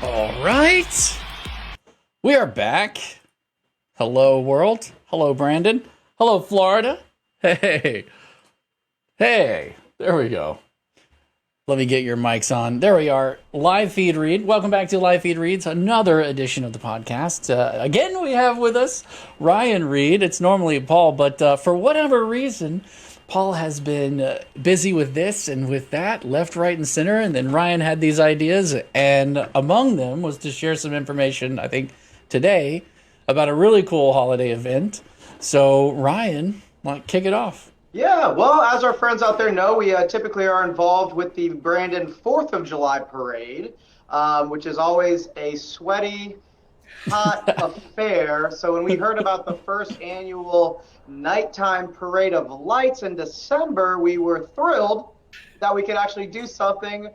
All right. We are back. Hello, world. Hello, Brandon. Hello, Florida. Hey. Hey. There we go. Let me get your mics on. There we are. Live Feed Read. Welcome back to Live Feed Reads, another edition of the podcast. Again, we have with us Ryan Reed. It's normally Paul, but for whatever reason, Paul has been busy with this and with that, left, right, and center, and then Ryan had these ideas, and among them was to share some information, I think, today about a really cool holiday event. So, Ryan, kick it off. Yeah, well, as our friends out there know, we typically are involved with the Brandon 4th of July parade, which is always a sweaty, hot affair. So when we heard about the first annual nighttime parade of lights in December, we were thrilled that we could actually do something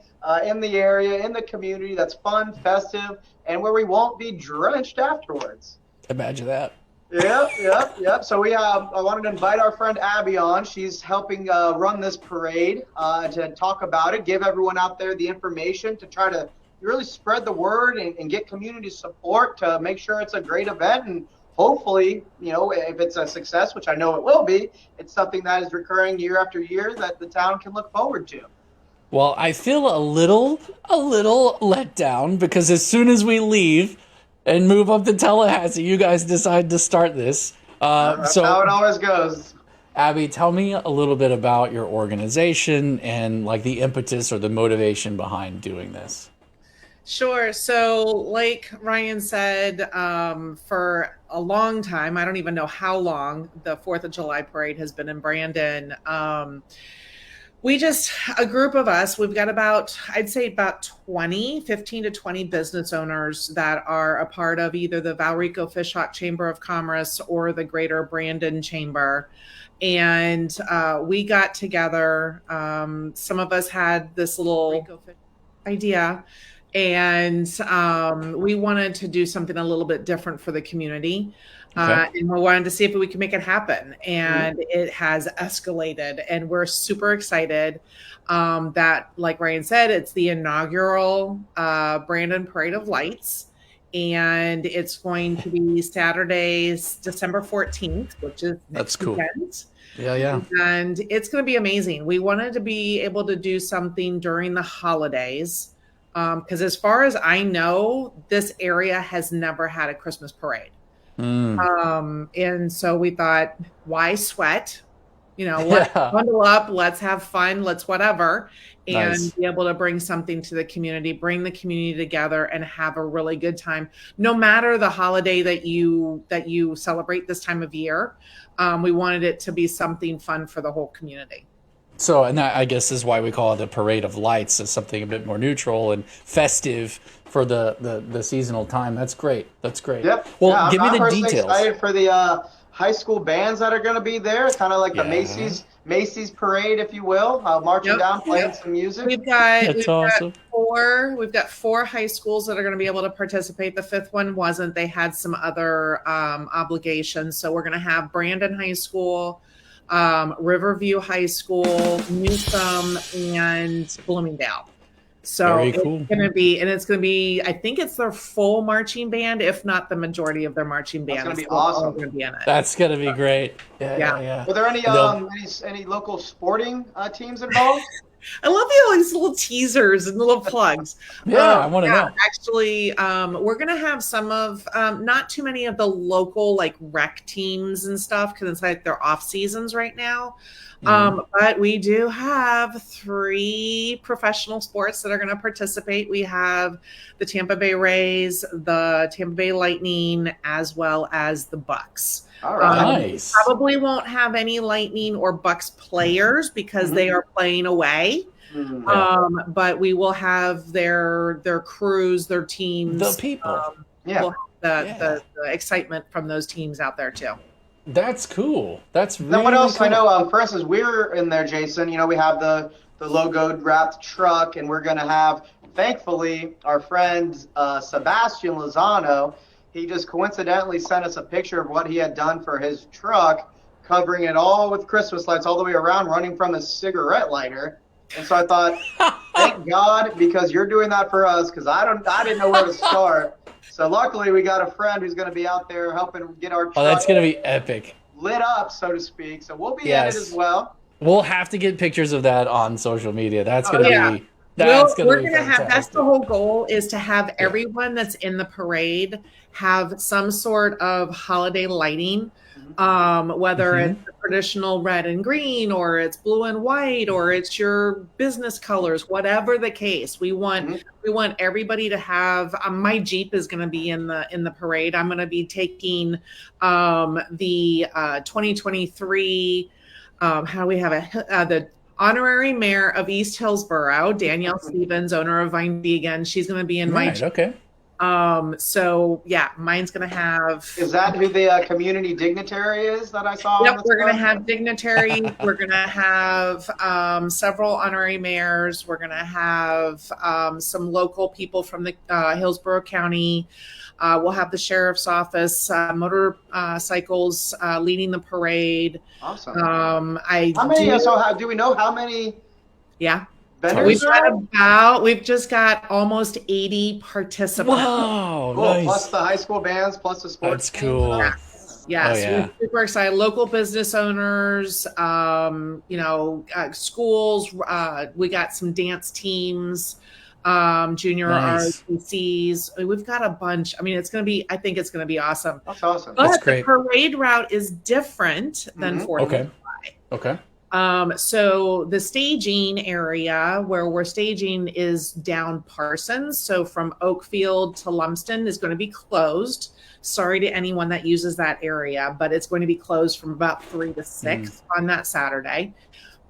in the area, in the community that's fun, festive, and where we won't be drenched afterwards. Imagine that. Yep. So I wanted to invite our friend Abby on. She's helping run this parade to talk about it, give everyone out there the information to try to really spread the word and get community support to make sure it's a great event. And hopefully, if it's a success, which I know it will be, it's something that is recurring year after year that the town can look forward to. Well, I feel a little let down because as soon as we leave and move up to Tallahassee, you guys decide to start this. That's how it always goes. Abby, tell me a little bit about your organization and the impetus or the motivation behind doing this. Sure. So like Ryan said, for a long time, I don't even know how long, the 4th of July parade has been in Brandon. A group of us, we've got I'd say about 15 to 20 business owners that are a part of either the Valrico Fishhawk Chamber of Commerce or the Greater Brandon Chamber. And we got together. Some of us had this little idea, and we wanted to do something a little bit different for the community. And we wanted to see if we could make it happen. And it has escalated, and we're super excited that, like Ryan said, it's the inaugural Brandon Parade of Lights. And it's going to be Saturday, December 14th, which is That's cool. Weekend. Yeah. And it's going to be amazing. We wanted to be able to do something during the holidays because as far as I know, this area has never had a Christmas parade. And so we thought, why sweat? Let's bundle up, let's have fun, let's whatever, and be able to bring something to the community, bring the community together and have a really good time. No matter the holiday that you celebrate this time of year, we wanted it to be something fun for the whole community. So, and that, I guess, is why we call it a parade of lights, as something a bit more neutral and festive for the seasonal time. That's great. Yep. Well, give me the I'm details. Excited for the high school bands that are going to be there, kind of like the Macy's parade, if you will, marching down, playing some music. We've got four high schools that are going to be able to participate. The fifth one wasn't. They had some other obligations. So we're going to have Brandon High School, Riverview High School, Newsom, and Bloomingdale. So it's going to be, I think it's their full marching band, if not the majority of their marching band. That's going to be awesome. Going to be in it. That's going to be great. Yeah. Were there any local sporting teams involved? I love all these little teasers and little plugs. I want to know. Actually, we're going to have some of, not too many of the local rec teams and stuff because it's their off seasons right now. But we do have 3 professional sports that are going to participate. We have the Tampa Bay Rays, the Tampa Bay Lightning, as well as the Bucks. All right. Nice. Probably won't have any Lightning or Bucks players because they are playing away. But we will have their crews, their teams, The people. we'll have the excitement from those teams out there too. That's cool. That's really Then what else? cool. I know, for instance, we're in there, Jason. We have the logoed wrapped truck, and we're going to have, thankfully, our friend Sebastian Lozano. He just coincidentally sent us a picture of what he had done for his truck, covering it all with Christmas lights all the way around, running from his cigarette lighter. And so I thought, thank God, because you're doing that for us, because I didn't know where to start. So luckily, we got a friend who's going to be out there helping get our truck that's going to be epic. Lit up, so to speak. So we'll be in it as well. We'll have to get pictures of that on social media. That's going to be fantastic. That's the whole goal, is to have everyone that's in the parade have some sort of holiday lighting, whether it's traditional red and green, or it's blue and white, or it's your business colors, whatever the case. We want everybody to have. My Jeep is going to be in the parade. I'm going to be taking the 2023. How do we have the honorary mayor of East Hillsborough, Danielle Stevens, owner of Vine Vegan. She's going to be in my Jeep. Okay. So yeah, mine's going to have. Is that who the community dignitary is that I saw? Yep, we're going to have dignitaries. We're going to have several honorary mayors. We're going to have some local people from the Hillsborough County. We'll have the sheriff's office, motorcycles leading the parade. Awesome. Do we know how many? Yeah. We've just got almost 80 participants. Wow, cool. nice. Plus the high school bands, plus the sports. That's cool. We're super excited. Local business owners, schools. We got some dance teams, junior ROTCs. We've got a bunch. I mean, I think it's going to be awesome. That's awesome. But That's great. The parade route is different than 4th of July. Okay. So the staging area where we're staging is down Parsons. So from Oakfield to Lumsden is going to be closed. Sorry to anyone that uses that area, but it's going to be closed from about 3 to 6 on that Saturday.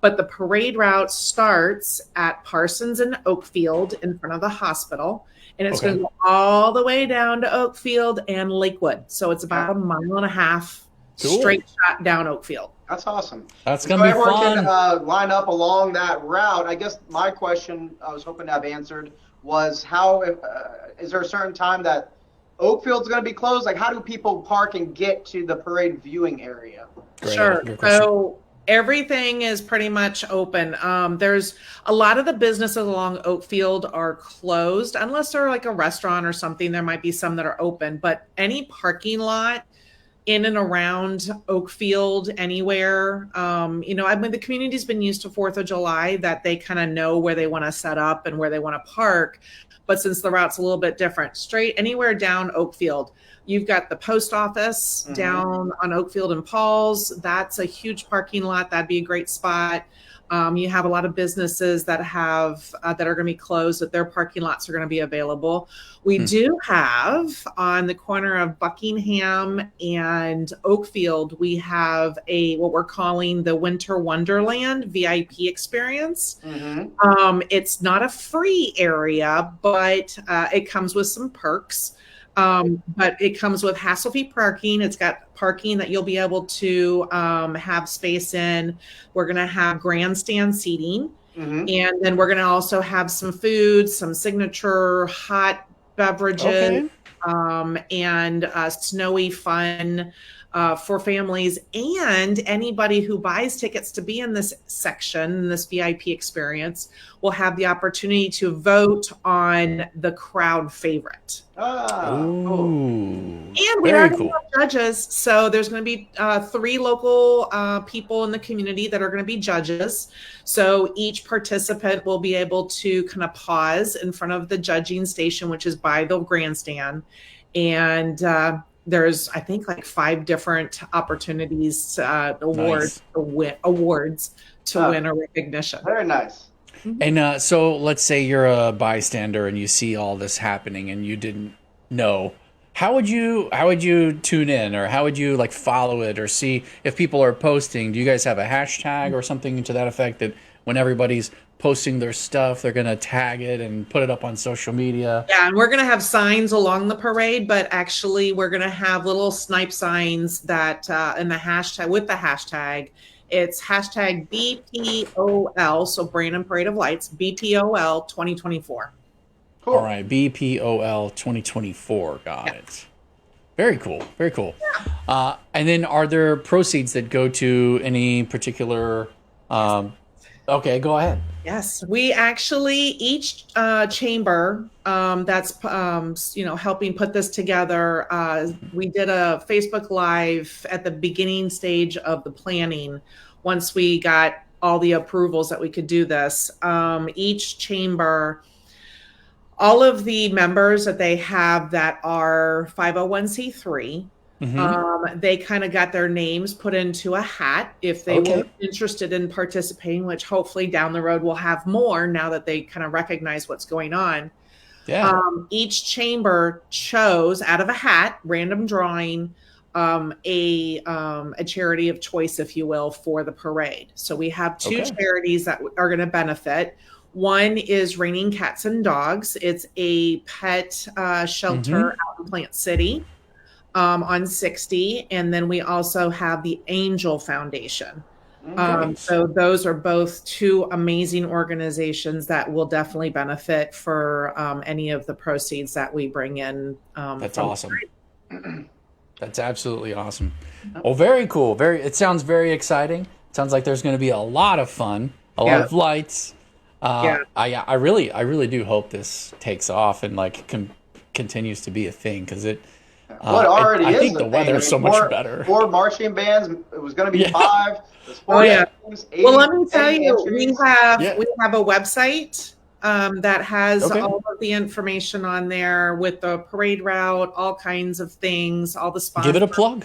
But the parade route starts at Parsons and Oakfield in front of the hospital. And it's going to go all the way down to Oakfield and Lakewood. So it's about a mile and a half straight shot down Oakfield. That's awesome. That's going to be everyone fun. Can line up along that route. I guess my question I was hoping to have answered was is there a certain time that Oakfield's going to be closed? Like, how do people park and get to the parade viewing area? Sure. So everything is pretty much open. There's a lot of the businesses along Oakfield are closed unless they're like a restaurant or something. There might be some that are open, but any parking lot in and around Oakfield, anywhere, the community's been used to 4th of July, that they kind of know where they want to set up and where they want to park. But since the route's a little bit different, straight anywhere down Oakfield. You've got the post office down on Oakfield and Paul's. That's a huge parking lot. That'd be a great spot. You have a lot of businesses that are going to be closed, that their parking lots are going to be available. We do have on the corner of Buckingham and Oakfield, we have what we're calling the Winter Wonderland VIP experience. It's not a free area, but it comes with some perks. But it comes with hassle-free parking. It's got parking that you'll be able to have space in. We're going to have grandstand seating. And then we're going to also have some food, some signature hot beverages, and snowy fun for families. And anybody who buys tickets to be in this section, this VIP experience, will have the opportunity to vote on the crowd favorite. Cool. And we are going to have judges. So there's going to be 3 local people in the community that are going to be judges. So each participant will be able to kind of pause in front of the judging station, which is by the grandstand. And there's, I think, like 5 different opportunities, awards to win a recognition. Very nice. And so let's say you're a bystander and you see all this happening and you didn't know. How would you tune in, or how would you follow it, or see if people are posting? Do you guys have a hashtag or something to that effect, that when everybody's posting their stuff. They're going to tag it and put it up on social media. Yeah, and we're going to have signs along the parade, but actually we're going to have little snipe signs that in the hashtag with the hashtag. It's hashtag BPOL, so Brandon Parade of Lights, BPOL 2024. Cool. All right, BPOL 2024. Got it. Very cool. Very cool. Yeah. And then are there proceeds that go to any particular... okay, go ahead. Yes, we actually, each chamber that's helping put this together, we did a Facebook Live at the beginning stage of the planning. Once we got all the approvals that we could do this, each chamber, all of the members that they have that are 501c3, they kind of got their names put into a hat if they were interested in participating, which hopefully down the road we'll have more now that they kind of recognize what's going on. Yeah. Each chamber chose out of a hat, random drawing, a charity of choice, if you will, for the parade. So we have two charities that are going to benefit. One is Raining Cats and Dogs. It's a pet shelter out in Plant City on 60. And then we also have the Angel Foundation. So those are both two amazing organizations that will definitely benefit for any of the proceeds that we bring in. That's awesome. That's absolutely awesome. Oh, very cool. It sounds very exciting. It sounds like there's going to be a lot of fun, a lot of lights. I really do hope this takes off and like continues to be a thing, because it. I think the weather is so much better. 4 marching bands. It was going to be 5. Teams, 80, well, let me tell you, entries. we have a website that has all of the information on there with the parade route, all kinds of things, all the sponsors. Give it a plug.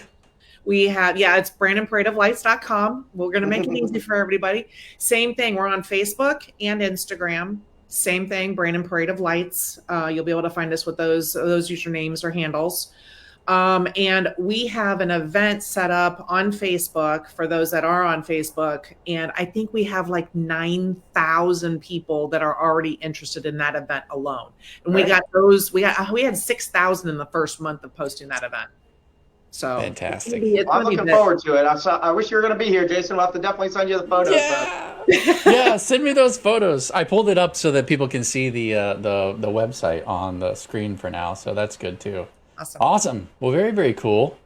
We have, it's BrandonParadeOfLights.com. We're going to make it easy for everybody. Same thing. We're on Facebook and Instagram. Same thing, Brandon Parade of Lights. You'll be able to find us with those usernames or handles. And we have an event set up on Facebook for those that are on Facebook. And I think we have like 9,000 people that are already interested in that event alone. And we had 6,000 in the first month of posting that event. So fantastic. I'm looking forward to it. I wish you were going to be here, Jason. We'll have to definitely send you the photos. Yeah, send me those photos. I pulled it up so that people can see the website on the screen for now. So that's good too. Awesome. Well, very, very cool.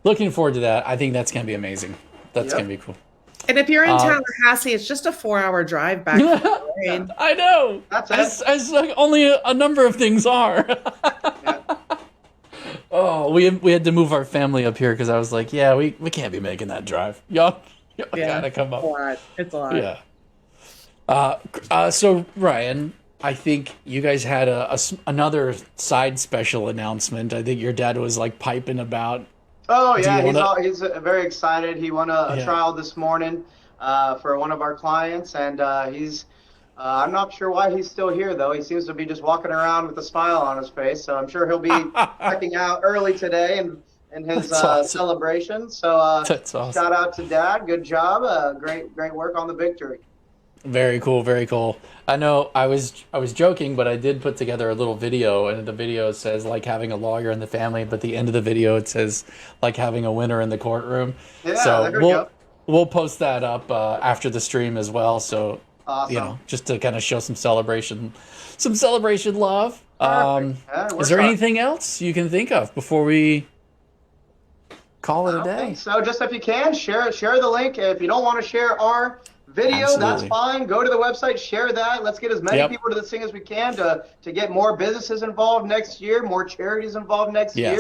Looking forward to that. I think that's going to be amazing. That's going to be cool. And if you're in Tallahassee, it's just a 4-hour drive back. I know. That's it. As like only a number of things are. Oh, we had to move our family up here because I was like, we can't be making that drive. Y'all gotta come up. It's a lot. Yeah. So Ryan, I think you guys had another side special announcement. I think your dad was like piping about. Oh yeah, he's very excited. He won a trial this morning for one of our clients, and he's. I'm not sure why he's still here, though. He seems to be just walking around with a smile on his face. So I'm sure he'll be checking out early today in his celebration. So that's awesome. Shout out to Dad. Good job. Great work on the victory. Very cool. Very cool. I know I was joking, but I did put together a little video, and the video says like having a lawyer in the family, but the end of the video it says like having a winner in the courtroom. Yeah, so we'll post that up after the stream as well. So. Awesome. Just to kind of show some celebration love. Is there anything else you can think of before we call it a day? I think so. Just if you can, share the link. If you don't want to share our video, that's fine. Go to the website, share that. Let's get as many people to this thing as we can to get more businesses involved next year, more charities involved next year,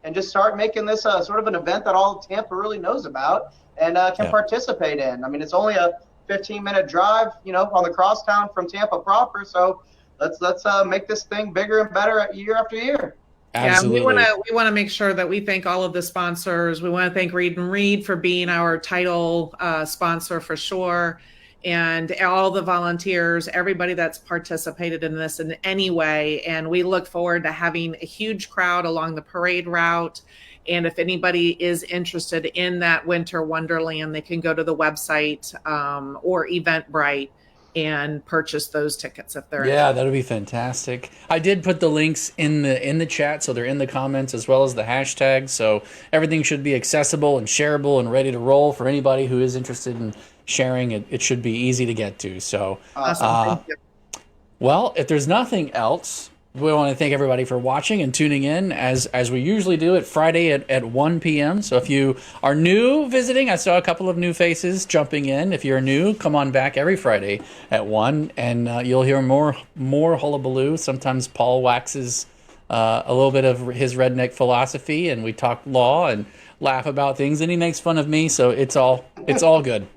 and just start making this sort of an event that all of Tampa really knows about and can participate in. I mean, it's only a 15-minute drive, on the crosstown from Tampa proper. So let's make this thing bigger and better year after year. Absolutely. Yeah, we want to make sure that we thank all of the sponsors. We want to thank Reed and Reed for being our title sponsor for sure, and all the volunteers, everybody that's participated in this in any way. And we look forward to having a huge crowd along the parade route. And if anybody is interested in that winter wonderland, they can go to the website or Eventbrite and purchase those tickets if they're Yeah, that would be fantastic. I did put the links in the chat, so they're in the comments as well as the hashtag. So everything should be accessible and shareable and ready to roll for anybody who is interested in sharing. It should be easy to get to. So, awesome. Thank you. well, if there's nothing else, we want to thank everybody for watching and tuning in as we usually do at Friday at 1 p.m. So if you are new visiting, I saw a couple of new faces jumping in. If you're new, come on back every Friday at 1, and you'll hear more hullabaloo. Sometimes Paul waxes a little bit of his redneck philosophy, and we talk law and laugh about things, and he makes fun of me, so it's all good.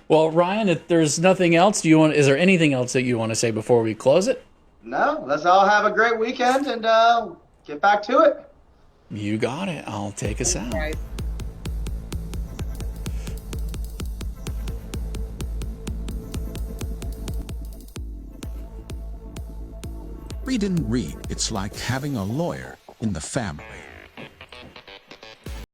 Well, Ryan, if there's nothing else, is there anything else that you want to say before we close it? No, let's all have a great weekend and get back to it. You got it. I'll take us out. Right. Reed and Reed, it's like having a lawyer in the family.